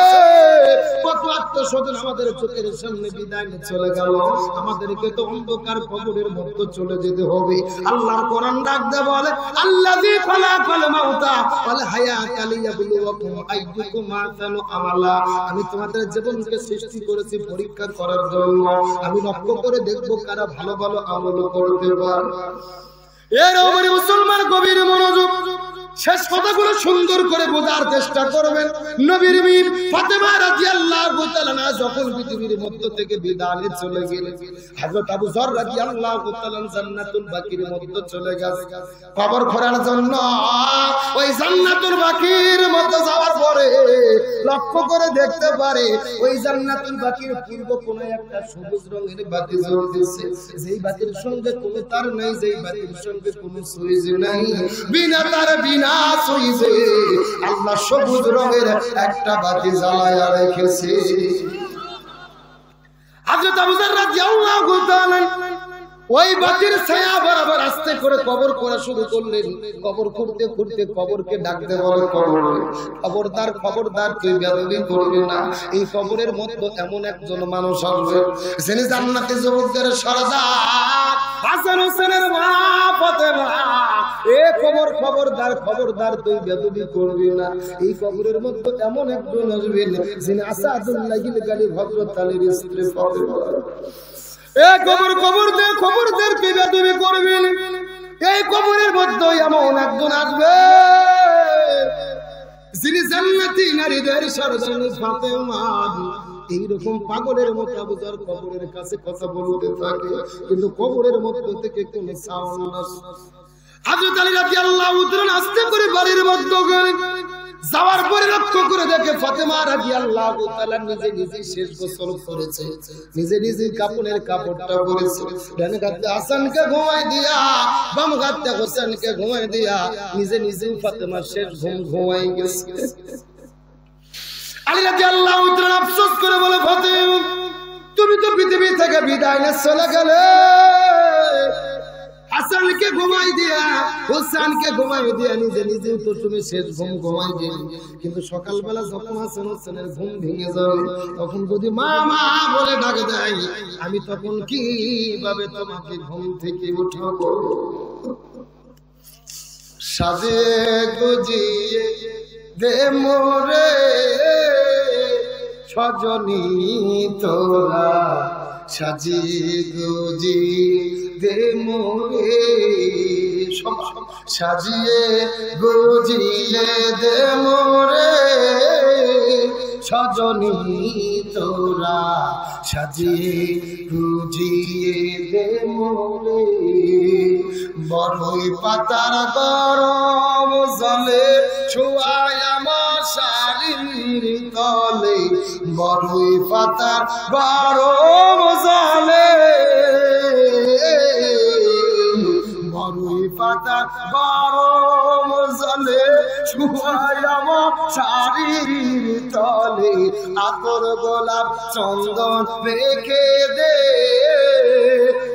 কত আত্মস্বজন আমাদের চোখের সামনে বিদায় নিয়ে চলে গেল। আমাদেরকে তো অন্ধকার কবরের মধ্যে চলে যেতে হবে। আল্লাহর কোরআন ডাকতে বলে, আল্লাযী খালাকাল মাউতা ওয়াল হায়াতা লিয়াবলুয়াকুম আইয়ুকুম আহসানু আমালা। আমি তোমাদের জীবনকে সৃষ্টি করেছি পরীক্ষা করার জন্য। আমি লক্ষ্য করে দেখব কারা ভালো ভালো আমল করতে পারে। এর ওপরে মুসলমান গভীর মনোযোগ, শেষ কথাগুলো সুন্দর করে বোঝার চেষ্টা করবেন। নবীর মেয়ে ফাতেমা রাদিয়াল্লাহু তাআলা যখন পৃথিবীর মধ্য থেকে বিদায় নিয়ে চলে গেলেন, হযরত আবু যর রাদিয়াল্লাহু তাআলা জান্নাতুল বাকির মধ্যে চলে গেছে কবর খোঁড়ার জন্য। ওই জান্নাতুল বাকির মধ্যে যাওয়ার পরে লক্ষ্য করে দেখতে পারে ওই জান্নাতুল বাকির পূর্ব কোণে একটা সবুজ রঙের বাতি জ্বলতেছে, যেই বাতির সঙ্গে কোনো তার নাই, যেই বাতির সঙ্গে কোনো সুইচ নাই, বিনা তারে বিনা সুইচে আল্লাহ সবুজ রঙের একটা বাতি জ্বালায়া রেখেছে। হযরত আবু যর রাদিয়াল্লাহু তাআলা ওই বাতির ছায়া বরাবর আস্তে করে কবর করা শুরু করলেন। কবর খুঁড়তে খুঁড়তে কবরকে ডাকতে বলে, খবরদার খবরদার, তুই বেয়াদবি করবি না। এই কবরের মধ্যে এমন একজন মানুষ আসবে যিনি জান্নাতি যুবকদের সরদার হাসান হোসেনের মা ফাতেমা। এ কবর খবরদার খবরদার, তুই বেয়াদবি করবি না। এই কবরের মধ্যে এমন একজন আসবেন যিনি আসাদুল্লাহিল গালিব হযরত আলীর স্ত্রী ফাতেমা। এই খবরদার কে বেয়াদবি করবেন। এই কবরের মধ্যে এমন একজন আসবে যিনি জান্নাতি নারীদের সরদার ফাতেমা। এইরকম পাগলের মতো আবু যর কবরের কাছে কথা বলতে থাকে, কিন্তু কবরের মধ্য থেকে কোন সাউন্ড আসে না। হযরত আলী রাদিয়াল্লাহু তাআলা আস্তে করে বাড়ির মধ্যে গেলেন। যাওয়ার পরে লক্ষ্য করে দেখে ফাতেমা রাদিয়াল্লাহু তাআলা নিজে নিজে শেষ গোসল করেছে, নিজে নিজে কাপড়ের কাপড়টা পরেছে। ডান হাতে হাসানকে ঘুমাই দিয়া, বাম হাতে হোসেনকে ঘুমাই দিয়া নিজে নিজে ফাতেমা শেষ ঘুম ঘুমাই গেছে। আলী রাদিয়াল্লাহু তাআলা আফসোস করে বলে, ফাতেমা তুমি তো পৃথিবী থেকে বিদায় নিয়ে চলে গেলে, হাসানকে ঘুমাই দিয়া হোসেনকে ঘুমাই দিয়া নিজে নিজে তো তুমি শেষ ঘুম ঘুমাই দিলে। কিন্তু সকালবেলা যখন হাসান হোসেনের ঘুম ভেঙে যাবে, তখন যদি মা মা বলে ডাক দেয়, আমি তখন কিভাবে তোমাকে ঘুম থেকে উঠাবো? সাজে গুজিয়ে দে মোরে সজনী তোরা, সাজিয়ে গুজিয়ে দে মোরে, সাজিয়ে গুজিয়ে দে মোরে সজনী তোরা, সাজিয়ে গুজিয়ে দে মোরে। বড়ই পাতার গরম জলে ছোঁয়ায় আমার শাড়ির তলে, বড়ই পাতার গরম জলে, বড়ই পাতার গরম জলে ছোঁয়ায় আমার শাড়ির তলে, আতর গোলাপ চন্দন রেখে দে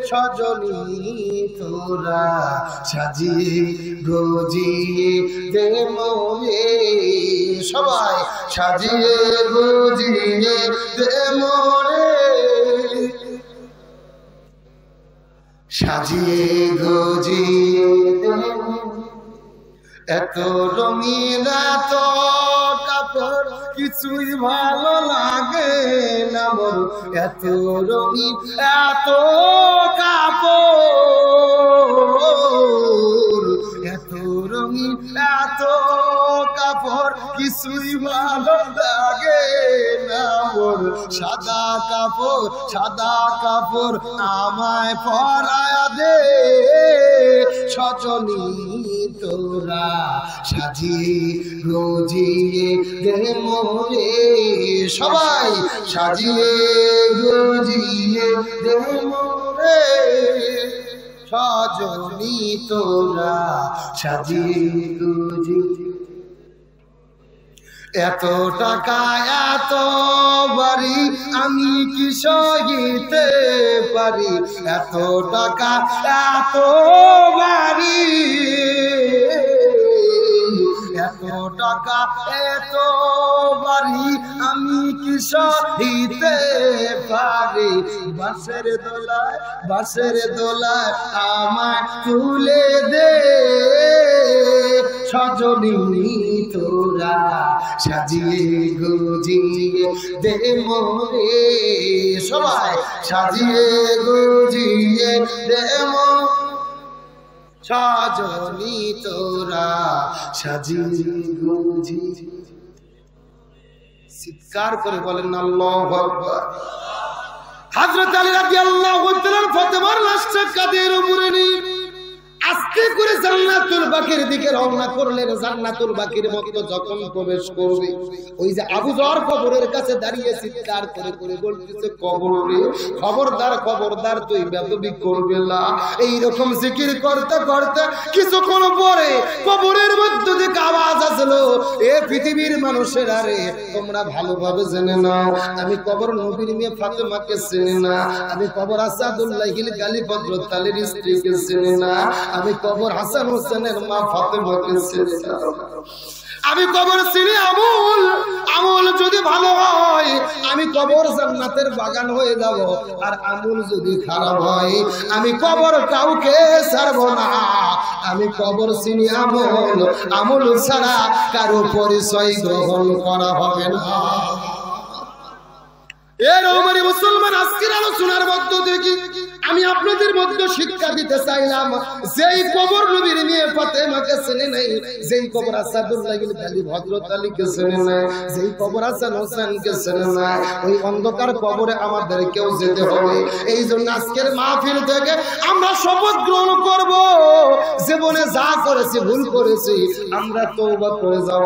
সজনী তোরা, সাজিয়ে গুজিয়ে দে মোরে। সবাই সাজিয়ে গুজিয়ে দে মোরে, সাজিয়ে গুজিয়ে দে। এত রঙিন এত কাপড় কিছুই ভালো লাগে না মোর, এত রঙিন এত কাপড়, এত রঙিন এত কাপড় কিছুই ভালো লাগে না মোর, সাদা কাপড় আমায় পরায়া দে সজনী তোরা, সাজিয়ে গুজিয়ে দে মোরে, সবাই সাজিয়ে গুজিয়ে দে মোরে সজনী তোরা, সাজিয়ে গুজিয়ে। এত টাকা এত বাড়ি আমি কি সহিতে পারি, এত টাকা এত বাড়ি, এত টাকা এত বাড়ি আমি কি সহিতে পারি, বাঁশের দোলায় আমায় তুলে দে সজনী তোরা, সাজিয়ে গুজিয়ে দে মোরে, সবাই সাজিয়ে গুজিয়ে দে মোরে সজনী তোরা, সাজিয়ে গুজিয়ে। চিৎকার করে বলেন আল্লাহু আকবার। হযরত আলী রাদিয়াল্লাহু তাআলা ফাতেমার লাশটা কাঁধের উপরে নিয়ে আস্তে করে জান্নাতুল বাকির দিকে রওনা করলেন। জান্নাতুল বাকির মধ্যে যখন প্রবেশ করবে, ওই যে আবু যর কবরের কাছে দাঁড়িয়ে চিৎকার করে করে বলতেছে, কবর রে খবরদার তুই বেয়াদবি করবি না। এইরকম জিকির করতে করতে কিছুক্ষণ পরে কবরের মধ্যে থেকে আওয়াজ আসলো, এ পৃথিবীর মানুষেরা রে, তোমরা ভালোভাবে জেনে নাও, আমি কবর নবীর মেয়ে ফাতেমাকে চিনি না, আমি কবর আসাদুল্লাহিল গালি হযরত আলীর স্ত্রীকে চিনি না, আমি কবর হাসান হোসেনের মা ফাতেমাকে চিনি না, আমি কবর চিনি আমল যদি ভালো হয় আমি কবর জান্নাতের বাগান হয়ে যাব, আর আমল যদি খারাপ হয় আমি কবর কাউকে ছাড়ব না। আমি কবর চিনি আমল ছাড়া কারো পরিচয় গ্রহণ করা হবে না। এর ওমরে মুসলমান আজকের আলোচনার মধ্য থেকে আমি আপনাদের মধ্যে শিক্ষা দিতে চাইলাম, যেই কবর নবীর মেয়ে ফাতেমাকে চেনে নাই, যেই কবর আসাদুল্লাহিল গালি হযরত আলীকে চেনে নাই, যেই কবর হাসান হোসেনকে চেনে না, ওই অন্ধকার কবরে আমাদেরকেও যেতে হবে। এই জন্য আজকের মাহফিল থেকে আমরা শপথ গ্রহণ করব, জীবনে যা করেছি ভুল করেছি আমরা তওবা করে যাব।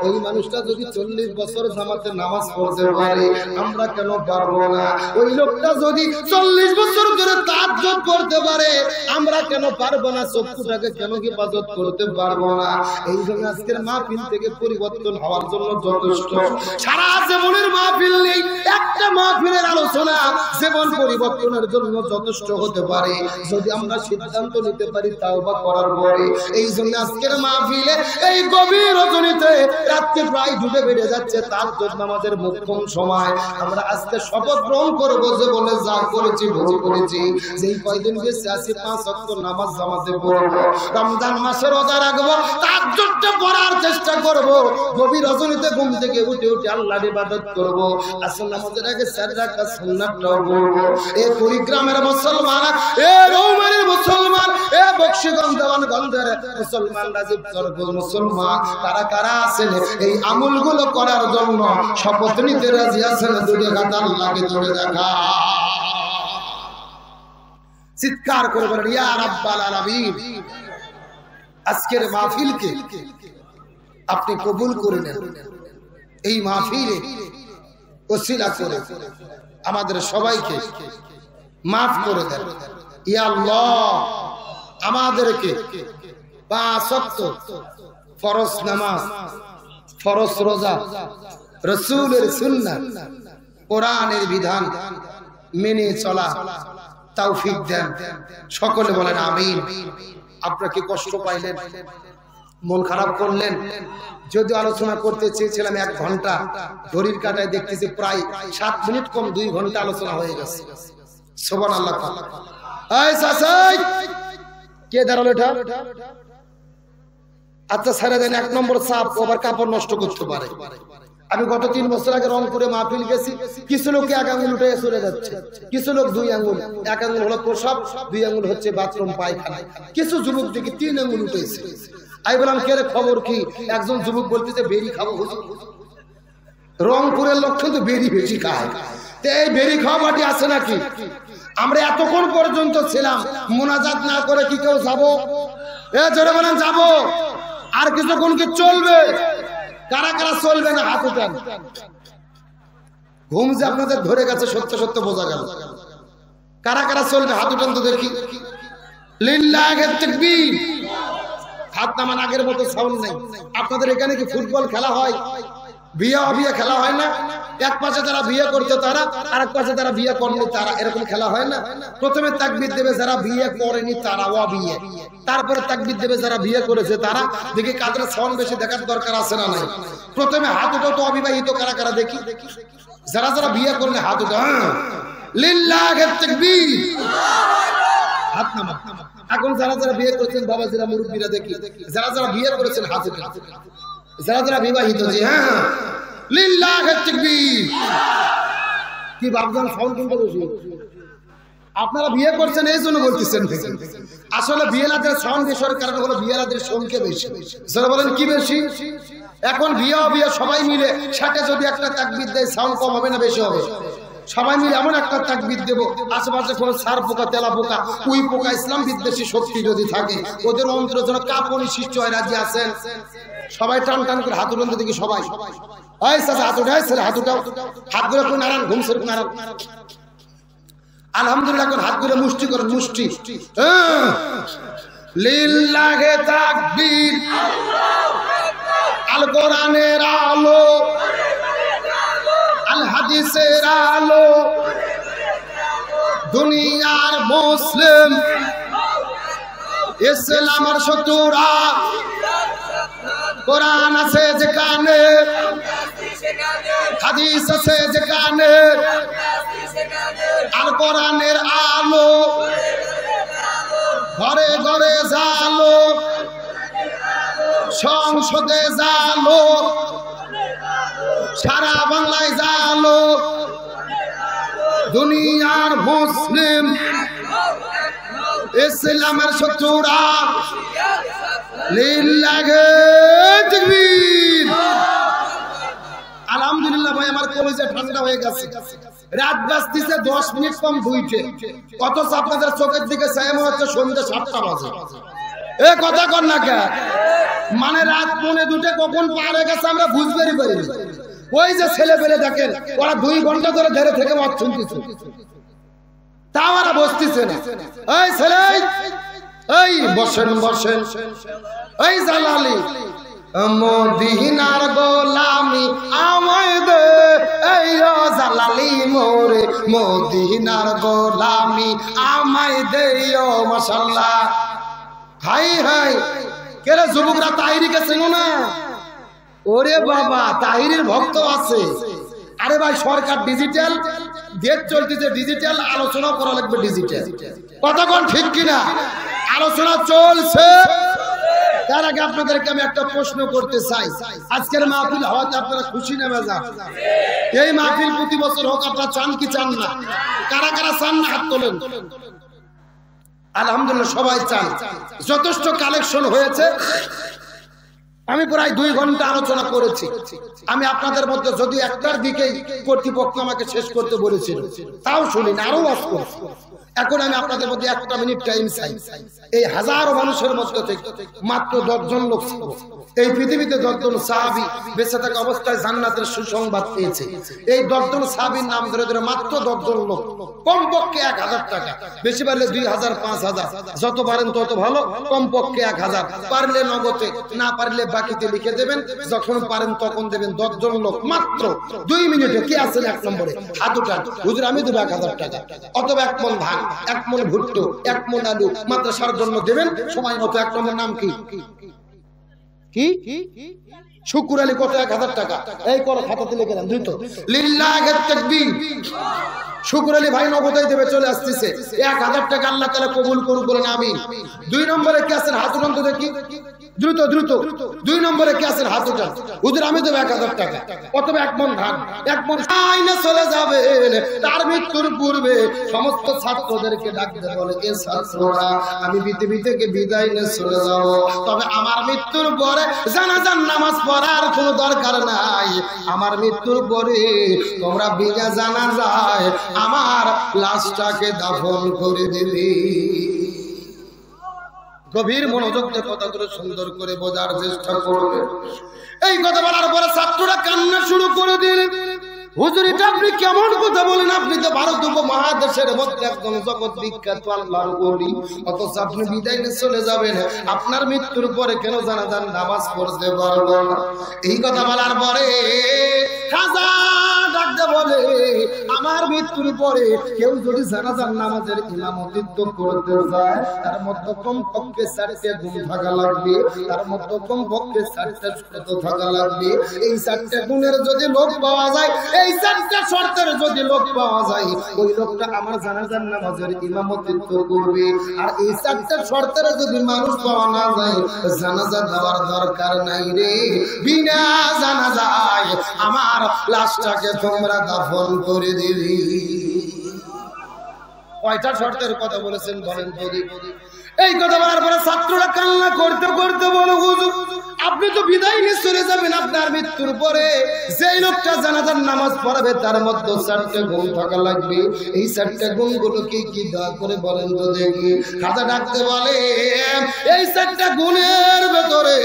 ওই মানুষটা যদি 40 বছর জামাতে নামাজ পড়তে পারে আমরা কেন পারবো না? ওই লোকটা যদি 40 বছর ধরে তাহাজ্জুদ করতে পারে আমরা কেন পারবো না? চক্ষুটাকে কেন হেফাজত করতে পারবো না? এই জন্য আজকের মাহফিল থেকে পরিবর্তন হওয়ার জন্য যথেষ্ট। সারা জীবনের মাহফিল নেই, একটা মাহফিলের আলোচনা জীবন পরিবর্তনের জন্য যথেষ্ট হতে পারে যদি আমরা সিদ্ধান্ত নিতে পারি তাওবা করার পরে। এই জন্য আজকের মাহফিলে এই গভীর রজনীতে রাত্রি প্রায় ডুবে বেড়ে যাচ্ছে, তাহাজ্জুদ নামাজের মোক্ষম সময় আমরা আজকে শপথ গ্রহণ করবো যে বলে যা করেছি ভুল করেছি, যেই কয়দিন গেছে আছি 5 ওয়াক্ত নামাজ জামাতে পড়বো, রমজান মাসে রোজা রাখবো, তাহাজ্জুদটা পড়ার চেষ্টা করবো, গভীর রজনীতে ঘুম থেকে উঠে উঠে আল্লাহর ইবাদত করবো, আসর নামাজের আগে 4 রাকাত সুন্নাতটাও পড়বো। এই কুড়িগ্রামের মুসলমান, এ রৌমারীর মুসলমান, এ বকশীগঞ্জ দেওয়ানগঞ্জের মুসলমান, রাজীব সরগোল মুসলমান, কারা কারা আছেন এই আমলগুলো করার জন্য শপথ নিতে রাজি আছেন? দুটো হাত আল্লাহকে ধরে দেখা, চিৎকার করে বলেন ইয়া রাব্বাল আলামিন। আজকের মাহফিলকে আপনি কবুল করে নেন, এই মাহফিলে ওসিলা করে আমাদের সবাইকে মাফ করে দেন। ইয়া আল্লাহ, আমাদেরকে 5 ওয়াক্ত ফরজ নামাজ, ফরজ রোজা, রাসূলের সুন্নাহ, কোরআনের বিধান মেনে চলা তৌফিক দেন। সকলে বলেন আমিন। আপনারা কি কষ্ট পাইলেন? মন খারাপ করলেন? যদি আলোচনা করতে চেয়েছিলাম 1 ঘন্টা, ঘড়ির কাঁটায় দেখতেছি প্রায় 7 মিনিট কম 2 ঘন্টা আলোচনা হয়ে গেছে। সুবহানাল্লাহ। এই সাসাই কে দাঁড়ালো এটা? আচ্ছা ছেড়ে দেন, 1 নম্বর চাপ, আবার কাপড় নষ্ট করতে পারে। আমি গত 3 বছর আগে রংপুরে মাহফিল গেছি, কিছু লোক 1 আঙ্গুল উঠে চলে যাচ্ছে, কিছু লোক 2 আঙ্গুল, 1 আঙ্গুল হলো প্রসাব, 2 আঙ্গুল হচ্ছে বাথরুম পায়খানা, কিছু যুবক দেখি 3 আঙ্গুল উঠেছে। আমি বললাম কে রে খবর কি? একজন যুবক বলতেছে বেরি খাবো হুজুর। রংপুরের লোক কিন্তু বেরি বেশি খায়, এই বেরি খাওয়া বাটি আছে নাকি? আমরা এতক্ষণ পর্যন্ত ছিলাম, মোনাজাত না করে কি কেউ যাবো? জোরে বলেন যাবো? আর কিছুক্ষণ কি চলবে? কারা কারা চলবে না হাত উঠান। ঘুম যে আপনাদের ধরে গেছে সত্য সত্য বোঝা গেল। কারা কারা চলবে হাত উঠান তো দেখি। লিল্লাহি তাকবীর। হাত নামান, আগের মতো সাউন্ড নাই। আপনাদের এখানে কি ফুটবল খেলা হয়? বিয়ে অবিয়ে খেলা হয় না? এক পাশে যারা বিয়ে করছে তারা, আর এক পাশে যারা বিয়ে করেনি তারা, এরকম খেলা হয় না? প্রথমে তাকবীর দেবে যারা বিয়ে করেনি তারা অবিয়ে, তারপরে তাকবীর দেবে যারা বিয়ে করেছে তারা। দেখি কাদের সাউন্ড বেশি দেখার দরকার আছে না নাই? প্রথমে হাত উঠাও তো অবিবাহিত কারা কারা দেখি। যারা যারা বিয়ে করলে হাত উঠাও। লিল্লাহি তাকবীর। হাত নামা। এখন যারা যারা বিয়ে করেছেন বাবাজিরা মুরব্বীরা দেখি, যারা যারা বিয়ে করেছেন হাত উঠান। যারা যারা বিবাহিত, জি হ্যাঁ, লিল্লাহি তাকবীর। কি বাপজান সাউন্ড শুনতে বসি? আপনারা বিয়ে করছেন এই জন্য বলতেছেন। আসলে বিয়েলাদের সাউন্ড বেশির কারণ হলো বিয়েলাদের সংখ্যা বেশি। যারা বলেন কি বেশি? এখন বিয়ে সবাই মিলে সাথে যদি একটা তাকবীর দেয় সাউন্ড কম হবে না বেশি হবে? সবাই মিলে এমন একটা তাকবীর দেব, আশেপাশে কোনো সার পোকা, তেলা পোকা, কুই পোকা, ইসলাম বিদ্বেষী শক্তি যদি থাকে ওদের অন্তরের জন্য কাঁপুনি সৃষ্টি হয়। রাজি আছেন? সবাই টান টান করে হাত উঠান দেখি সবাই। ওই চাচা হাত উঠাই, ছেলে হাত উঠাও, হাত গুলো করে নাড়ান, ঘুম সেরকম নাড়ান। আলহামদুলিল্লাহ করে হাত গুলো মুষ্টি করেন, মুষ্টি। লিল্লাহি তাকবীর। আল কোরআনের আলো, আল হাদিসের আলো, দুনিয়ার মুসলিম, ইসলামের শত্রুরা, কোরআন আছে যেখানে, হাদিস আছে যেখানে, আল কোরআনের আলো ঘরে ঘরে জালো, সংসদে জালো, সারা বাংলায় জালো, দুনিয়ার মুসলিম, ইসলামের শত্রুরা, লিল্লাহি তাকবীর। আলহামদুলিল্লাহ ভাই, আমার কলেজে ঠান্ডা হয়ে গেছে। রাত বাজতেছে 10 মিনিট কম 2টে, অথচ আপনাদের চোখের দিকে চাই মনে হচ্ছে সন্ধ্যা 7টা বাজে। এ কথা কর না কে? মানে রাত 1:45 কখন পার হয়ে গেছে আমরা বুঝতেই পারি। ওই যে ছেলে পেলে দেখেন, ওরা 2 ঘন্টা ধরে ধরে থেকে মত শুনতেছে, তাও ওরা বসতেছে না। এই ছেলে, এই বসেন বসেন, এই জালালি, মদিনার গোলামি আমায় দে, এই জালালি মোরে, মদিনার গোলামি আমায় দে। ও মাশাআল্লাহ, হাই হাই। কেরে যুবকরা তাহিরিকে চেনো না? ওরে বাবা, তাহিরের ভক্ত আছে। আরে ভাই, সরকার ডিজিটাল দেশ চলতেছে, ডিজিটাল আলোচনা করা লাগবে, ডিজিটাল। কতক্ষণ ঠিক কিনা? আলোচনা চলছে। তার আগে আপনাদেরকে আমি একটা প্রশ্ন করতে চাই। আজকের মাহফিল হওয়াতে আপনারা খুশি না বেজার? এই মাহফিল প্রতি বছর হোক, আপনারা চান কি চান না? কারা কারা চান না হাত তোলেন। আলহামদুলিল্লাহ সবাই চান। যথেষ্ট কালেকশন হয়েছে। আমি প্রায় 2 ঘন্টা আলোচনা করেছি। আমি আপনাদের মধ্যে যদি একটার দিকেই কর্তৃপক্ষ আমাকে শেষ করতে বলেছিল তাও শুনিনি, আরো ওয়াজ করছি। এখন আমি আপনাদের মধ্যে 1 মিনিট টাইম চাই। এই হাজারো মানুষের মধ্যে থেকে মাত্র 10 জন লোক ছিল। এই পৃথিবীতে 10 জন সাহাবী বেঁচে থাকা অবস্থায় জান্নাতের সুসংবাদ পেয়েছে। এই 10 জন সাহাবীর নাম ধরে ধরে মাত্র 10 জন লোক, কমপক্ষে 1000 টাকা, বেশি পারলে 2000 5000, যত পারেন তত ভালো, কমপক্ষে 1000, পারলে নগদে, না পারলে বাকিতে লিখে দেবেন, যখন পারেন তখন দেবেন। 10 জন লোক মাত্র 2 মিনিটে। কে আছেন 1 নম্বরে? হাত উঠান। হুজুর আমি দেব 1000 টাকা, অথবা 1 মণ ধান, 1 মণ ভুট্টো, 1 মণ আলু মাদ্রাসার জন্য দেবেন সময় মতো। 1 নম্বর নাম কি? কি? শুকুর আলী। কত? 1000 টাকা। এই করো, খাতাতে লিখে দেন। দ্রুত। লিল্লাহি তাকবীর। শুকুর আলী ভাই নগদাই দেবে, চলে আসতেছে। 1000 টাকা আল্লাহ তাআলা কবুল করুন, বলেন আমিন। 2 নম্বরে কে আছেন? হাত উঠান তো দেখি। দ্রুত দ্রুত 2 নম্বরে কে আছেন হাত উঠান। হুজুর আমি দেব 1000 টাকা অথবা 1 মণ ধান, 1 মণ আইনে চলে যাবেন। তার মৃত্যুর পূর্বে সমস্ত ছাত্রদেরকে ডাকতে বলে, এ ছাত্ররা আমি পৃথিবী থেকে বিদায় নিয়ে চলে যাব, তবে আমার মৃত্যুর পরে জানাজার নামাজ পড়ার কোনো দরকার নাই। আমার মৃত্যুর পরে তোমরা বিনা জানাজায় আমার লাশটাকে দাফন করে দিবি। গভীর মনোযোগ দিয়ে কথাগুলো সুন্দর করে বোঝার চেষ্টা করবে। এই কথা বলার পরে ছাত্ররা কান্না শুরু করে দিলেন। হুজুর এটা আপনি কেমন কথা বলেন? আপনি তো ভারত উপমহাদেশের মধ্যে একদম জগৎ বিখ্যাত আল্লাহর ওলি, অথচ আপনি বিদায় নিয়ে চলে যাবেন। আপনার মৃত্যুর পরে কেন জানাজার নামাজ পড়তে পারবো না? এই কথা বলার পরে খাজা ডাকতে বলে, আমার মৃত্যুর পরে কেউ যদি জানাজার নামাজের ইমামতিত্ব করতে যায়, তার মধ্যে কমপক্ষে 4টে গুণ থাকা লাগবে, তার মধ্যে কমপক্ষে 4টে শর্ত থাকা লাগবে। এই 4টে গুণের যদি লোক পাওয়া যায়, এই 4টে শর্তের যদি লোক পাওয়া যায়, ওই লোকটা আমার জানাজার নামাজের ইমামতিত্ব করবে। আর এই 4টে শর্তের যদি মানুষ পাওয়া না যায়, জানাজা দেওয়ার দরকার নাই রে। বিনা জানাজায় আমার লাশটাকে তোমরা দাফন করে দিবি। কয়টা শর্তের কথা বলেছেন বলেন তো? এই কথা বলার পরে ছাত্ররা কান্না করতে করতে বলে, হুজুর আপনি তো বিদায় নিয়ে চলে যাবেন, আপনার মৃত্যুর পরে যেই লোকটা জানাজার নামাজ পড়াবে তার মধ্যে 4টে গুণ থাকা লাগবে। এই 4টে গুণগুলো কি কি দয়া করে বলেন তো দেখি। খাজা ডাকতে বলে, এই 4টে গুণের ভেতরে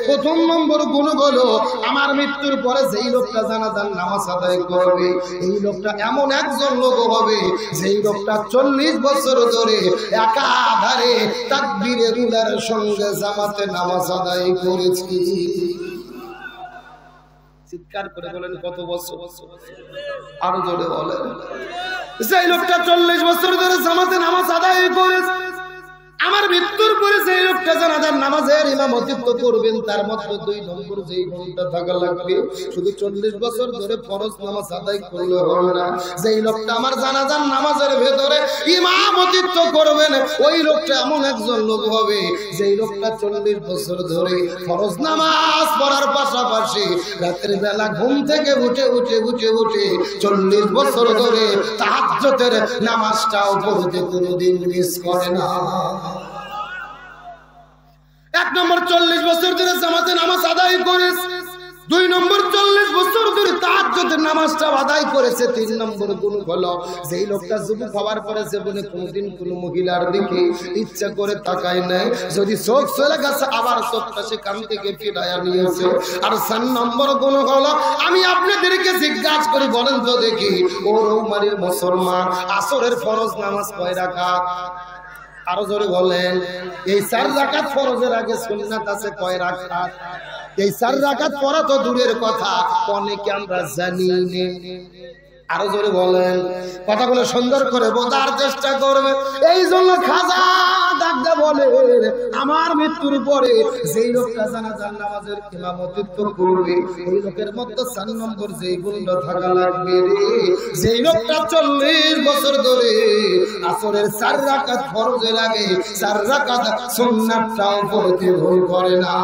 প্রথম নম্বর গুণ হলো, আমার মৃত্যুর পরে যেই লোকটা জানাজার নামাজ আদায় করবে, এই লোকটা এমন একজন লোক হবে যেই লোকটা 40 বছর ধরে একাধারে তাকবীরে উলার সঙ্গে জামাতে নামাজ আদায় করেছি। চিৎকার করে বলেন কত বছর? আরো জোরে বলেন। সেই লোকটা 40 বছর ধরে জামাতে নামাজ আদায় করেছে। আমার মৃত্যুর পরে সেই লোকটা জানাজার নামাজের ইমামতিত্ব করবেন, তার মধ্যে 2 নম্বর যেই গুণটা থাকা লাগবে, শুধু 40 বছর ধরে ফরজ নামাজ আদায় করলে হবে না। যেই লোকটা আমার জানাজার নামাজের ভেতরে ইমামতিত্ব করবেন, ওই লোকটা এমন একজন লোক হবে যেই লোকটা 40 বছর ধরে ফরজ নামাজ পড়ার পাশাপাশি রাতের বেলা ঘুম থেকে উঠে 40 বছর ধরে তাহাজ্জুদের নামাজটাও পড়তে কোনোদিন মিস করে না। 1 নম্বর 40 বছর ধরে জামাতে নামাজ আদায় করেছে, 2 নম্বর 40 বছর ধরে তাহাজ্জুদের নামাজটা আদায় করেছে। 3 নম্বর গুণ হলো, যেই লোকটা যুবক হওয়ার পরে জীবনে কোনোদিন কোনো মহিলার দিকে ইচ্ছা করে তাকায় নাই, যদি চোখ চলে গেছে আবার চোখটা সে কান থেকে ফিরাইয়া নিয়েছে। আর 4 নম্বর গুণ হলো, আমি আপনাদেরকে জিজ্ঞাসা করি বলেন তো দেখি, ও রৌমারীর মুসলমান, আসরের ফরজ নামাজ কয় রাকাত? আরো জোরে বলেন। এই 4 রাকাত ফরজের আগে সুন্নাত আছে কয় রাকাত? এই 4 রাকাত পড়া তো দূরের কথা, অনেকে আমরা জানি না। আরো জোরে বলেন। কথাগুলো সুন্দর করে বোঝার চেষ্টা করবে। এই জন্য খাজা ডাকতে বলে, আমার মৃত্যুর পরে যেই লোকটা জানাজার নামাজের ইমামতিত্ব করবে, ওই লোকের মধ্যে 4 নম্বর যেই গুণটা থাকা লাগবে রে, যেই লোকটা 40 বছর ধরে আসরের 4 রাকাত ফরজে লাগে, 4 রাকাত সুন্নাতটাও পড়তে ভুল করে না।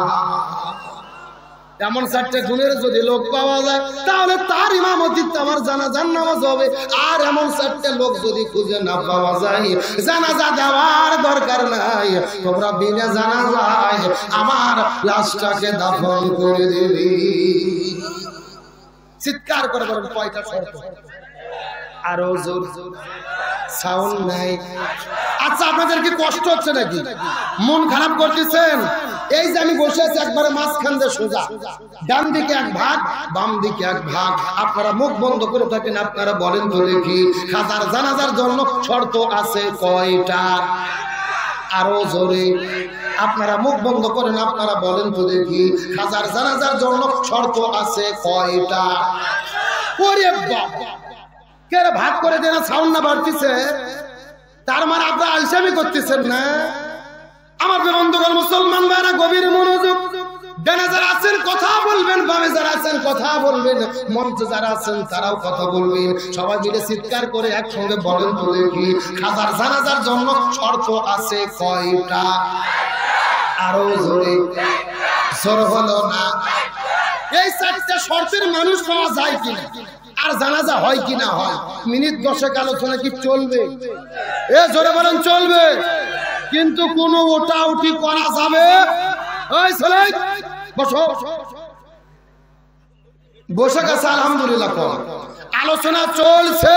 এমন 4টে গুণের যদি লোক পাওয়া যায়, তাহলে তার ইমামতিত্ব আমার জানাজার নামাজ হবে। আর এমন 4টে লোক যদি খুঁজে না পাওয়া যায়, জানাজা দেওয়ার দরকার নাই, তোমরা বিনা জানাজায় আমার লাশটাকে দাফন করে দিবি। চিৎকার করে বলেন কয়টা শর্ত? আরো জোর জোর সাউন্ড নাই। আচ্ছা আপনাদের কি কষ্ট হচ্ছে নাকি? মন খারাপ করতেছেন? এই যে আমি বসে আছি একবারে মাঝখান দিয়ে সোজা, ডান দিকে 1 ভাগ, বাম দিকে 1 ভাগ। আপনারা মুখ বন্ধ করে থাকেন, আপনারা বলেন তো দেখি, খাজার জানাজার জন্য শর্ত আছে কয়টা? আরো জোরে। আপনারা মুখ বন্ধ করেন, আপনারা বলেন তো দেখি, খাজার জানাজার জন্য শর্ত আছে কয়টা? ওরে বাবা, কে ভাগ করে দেন, সাউন্ড না বাড়তেছে, তার মানে আপনারা আলসামি করতেছেন না। আমার বন্ধুগণ মুসলমান ভাইরা গভীর মনোযোগ। ডানে যারা আছেন কথা বলবেন, বামে যারা আছেন কথা বলবেন, মঞ্চে যারা আছেন তারাও কথা বলবেন। সবাই মিলে চিৎকার করে একসঙ্গে বলেন তো দেখি, খাজার জানাজার জন্য শর্ত আছে কয়টা? আরো জোরে জোর হলো না। এই চারটা শর্তের মানুষ পাওয়া যায় কিনা আর জানাজা হয় কিনা হয়, মিনিট 10 আলোচনা কি চলবে? এ জোরে বলেন চলবে, কিন্তু কোনো ওটা উঠি করা যাবে? ওই ছেলে বসো, বসে গেছে আলহামদুলিল্লাহ। আলোচনা চলছে,